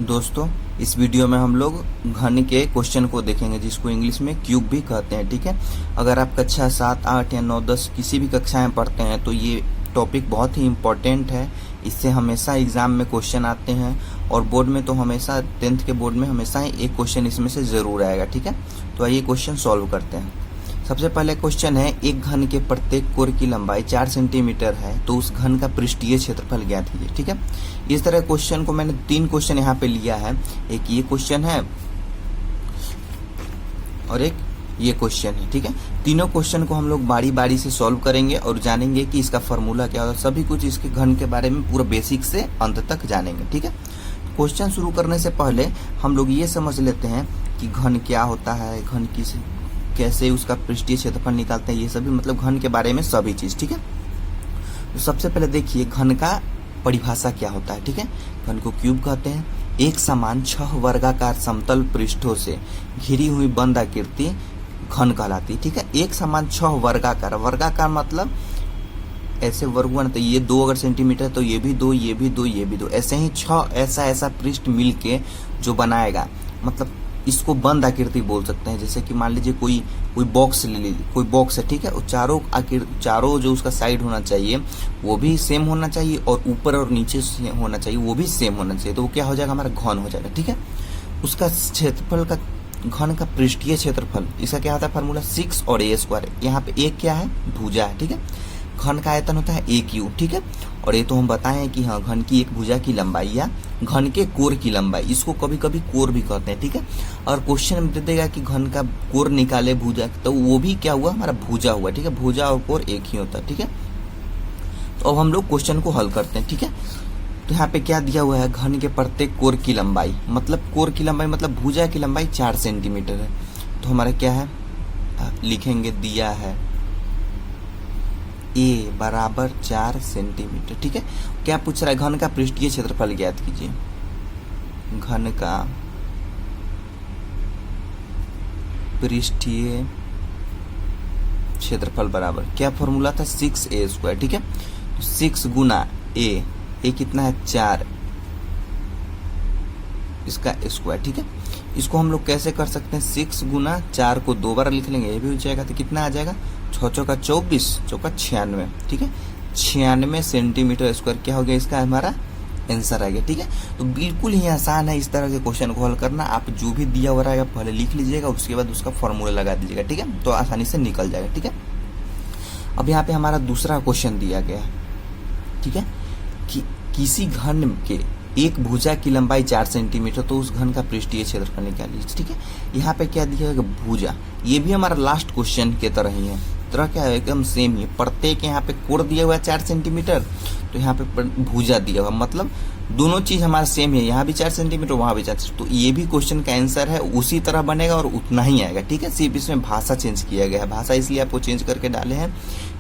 दोस्तों, इस वीडियो में हम लोग घन के क्वेश्चन को देखेंगे, जिसको इंग्लिश में क्यूब भी कहते हैं। ठीक है, अगर आप कक्षा 7, 8 या 9, 10 किसी भी कक्षा में पढ़ते हैं तो ये टॉपिक बहुत ही इम्पोर्टेंट है। इससे हमेशा एग्जाम में क्वेश्चन आते हैं और बोर्ड में तो हमेशा 10th के बोर्ड में हमेशा ही एक क्वेश्चन इसमें से ज़रूर आएगा। ठीक है, तो आइए क्वेश्चन सॉल्व करते हैं। सबसे पहले क्वेश्चन है, एक घन के प्रत्येक कोर की लंबाई 4 सेंटीमीटर है तो उस घन का पृष्ठीय क्षेत्रफल ज्ञात कीजिए। ठीक है, इस तरह क्वेश्चन को मैंने 3 क्वेश्चन यहाँ पे लिया है। एक ये क्वेश्चन है और एक ये क्वेश्चन है। ठीक है, तीनों क्वेश्चन को हम लोग बारी बारी से सॉल्व करेंगे और जानेंगे कि इसका फॉर्मूला क्या होता है। सभी कुछ इसके घन के बारे में पूरा बेसिक से अंत तक जानेंगे। ठीक है, क्वेश्चन शुरू करने से पहले हम लोग ये समझ लेते हैं कि घन क्या होता है, घन कैसे उसका पृष्ठीय क्षेत्रफल निकालते हैं, ये सभी मतलब घन के बारे में सभी चीज। ठीक है, तो सबसे पहले देखिए घन का परिभाषा क्या होता है। ठीक है, घन को क्यूब कहते हैं। एक समान 6 वर्गाकार समतल पृष्ठों से घिरी हुई बंद आकृति घन कहलाती है। ठीक है, एक समान 6 वर्गाकार, वर्गाकार मतलब ऐसे वर्गुण, तो ये 2 अगर सेंटीमीटर तो ये भी 2, ये भी 2, ये भी 2, ऐसे ही 6 ऐसा पृष्ठ मिलके जो बनाएगा, मतलब इसको बंद आकृति बोल सकते हैं। जैसे कि मान लीजिए कोई बॉक्स ले लीजिए, कोई बॉक्स है। ठीक है, और चारों जो उसका साइड होना चाहिए वो भी सेम होना चाहिए और ऊपर और नीचे होना चाहिए वो भी सेम होना चाहिए, तो वो क्या हो जाएगा, हमारा घन हो जाएगा। ठीक है, उसका क्षेत्रफल का, घन का पृष्ठीय क्षेत्रफल, इसका क्या होता है फार्मूला 6 और a²। यहाँ पे एक क्या है, भुजा है। ठीक है, घन का आयतन होता है AQ। ठीक है, और ये तो हम बताएं कि हाँ, घन की एक भुजा की लंबाई या घन के कोर की लंबाई, इसको कभी कभी कोर भी कहते हैं। ठीक है, और क्वेश्चन में दे देगा कि घन का कोर निकाले भुजा, तो वो भी क्या हुआ, हमारा भुजा हुआ। ठीक है, भुजा और कोर एक ही होता है। ठीक है, तो अब हम लोग क्वेश्चन को हल करते हैं। ठीक है, तो यहाँ पे क्या दिया हुआ है, घन के प्रत्येक कोर की लंबाई, मतलब कोर की लंबाई मतलब भुजा की लंबाई 4 सेंटीमीटर है। तो हमारा क्या है, लिखेंगे, दिया है A बराबर 4 सेंटीमीटर। ठीक है, क्या पूछ रहा है, घन का पृष्ठीय क्षेत्रफल ज्ञात कीजिए। घन का पृष्ठीय क्षेत्रफल बराबर क्या फॉर्मूला था, 6a²। ठीक है, तो 6 गुना a कितना है, 4, इसका स्क्वायर। ठीक है, इसको हम लोग कैसे कर सकते हैं, 6 गुना 4 को 2 बार लिख लेंगे, ये भी हो जाएगा, तो कितना आ जाएगा, 6 चौका 24, चौका 96। ठीक है, 96 सेंटीमीटर स्क्वायर क्या हो गया, इसका हमारा आंसर आ गया। ठीक है, तो बिल्कुल ही आसान है इस तरह के क्वेश्चन को हल करना। आप जो भी दिया हुआ रहेगा पहले लिख लीजिएगा, उसके बाद उसका फॉर्मूला लगा दीजिएगा। ठीक है, तो आसानी से निकल जाएगा। ठीक है, अब यहाँ पे हमारा दूसरा क्वेश्चन दिया गया है। ठीक है, कि किसी घन के एक भुजा की लंबाई 4 सेंटीमीटर, तो उस घन का पृष्ठीय क्षेत्रफल निकालिए। ठीक है, यहाँ पे क्या दिया है, भुजा, ये भी हमारा लास्ट क्वेश्चन के तरह ही है, तरह क्या है, एकदम सेम ही। प्रत्येक यहाँ पे कोण दिया हुआ है 4 सेंटीमीटर, तो यहाँ पे भुजा दिया हुआ, मतलब दोनों चीज हमारा सेम है, यहाँ भी 4 सेंटीमीटर, वहां भी 4 सेंटीमीटर, तो ये भी क्वेश्चन का आंसर है, उसी तरह बनेगा और उतना ही आएगा। ठीक है, सिर्फ इसमें भाषा चेंज किया गया है, भाषा इसलिए आपको चेंज करके डाले हैं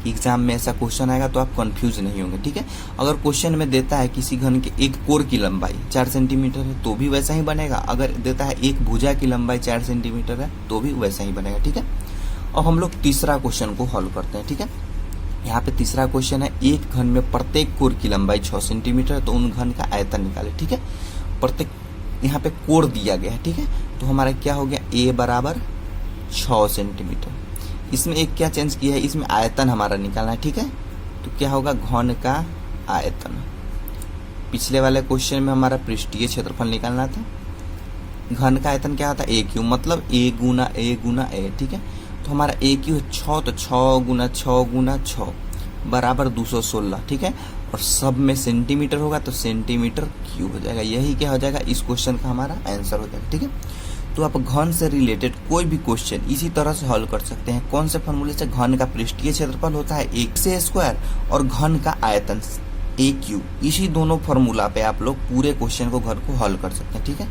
कि एग्जाम में ऐसा क्वेश्चन आएगा तो आप कंफ्यूज नहीं होंगे। ठीक है, अगर क्वेश्चन में देता है किसी घन के एक कोर की लंबाई 4 सेंटीमीटर है तो भी वैसा ही बनेगा, अगर देता है एक भुजा की लंबाई 4 सेंटीमीटर है तो भी वैसा ही बनेगा। ठीक है, अब हम लोग तीसरा क्वेश्चन को हल करते हैं। ठीक है, यहाँ पे तीसरा क्वेश्चन है, एक घन में प्रत्येक कोर की लंबाई 6 सेंटीमीटर है तो उन घन का आयतन निकाले। ठीक है, प्रत्येक यहाँ पे कोर दिया गया है। ठीक है, तो हमारा क्या हो गया, A बराबर 6 सेंटीमीटर। इसमें एक क्या चेंज किया है, इसमें आयतन हमारा निकालना है। ठीक है, तो क्या होगा, घन का आयतन। पिछले वाले क्वेश्चन में हमारा पृष्ठीय क्षेत्रफल निकालना था, घन का आयतन क्या होता है, AQ, मतलब A गुना A। ठीक है, तो हमारा AQ है 6, तो 6 गुना 6 बराबर 216। ठीक है, और सब में सेंटीमीटर होगा तो सेंटीमीटर क्यूब हो जाएगा, यही क्या हो जाएगा, इस क्वेश्चन का हमारा आंसर हो जाएगा। ठीक है, तो आप घन से रिलेटेड कोई भी क्वेश्चन इसी तरह से हल कर सकते हैं। कौन से फॉर्मूले से, घन का पृष्ठीय क्षेत्रफल होता है 1 और घन का आयतन AQ, इसी दोनों फॉर्मूला पे आप लोग पूरे क्वेश्चन को, घन को हल कर सकते हैं। ठीक है।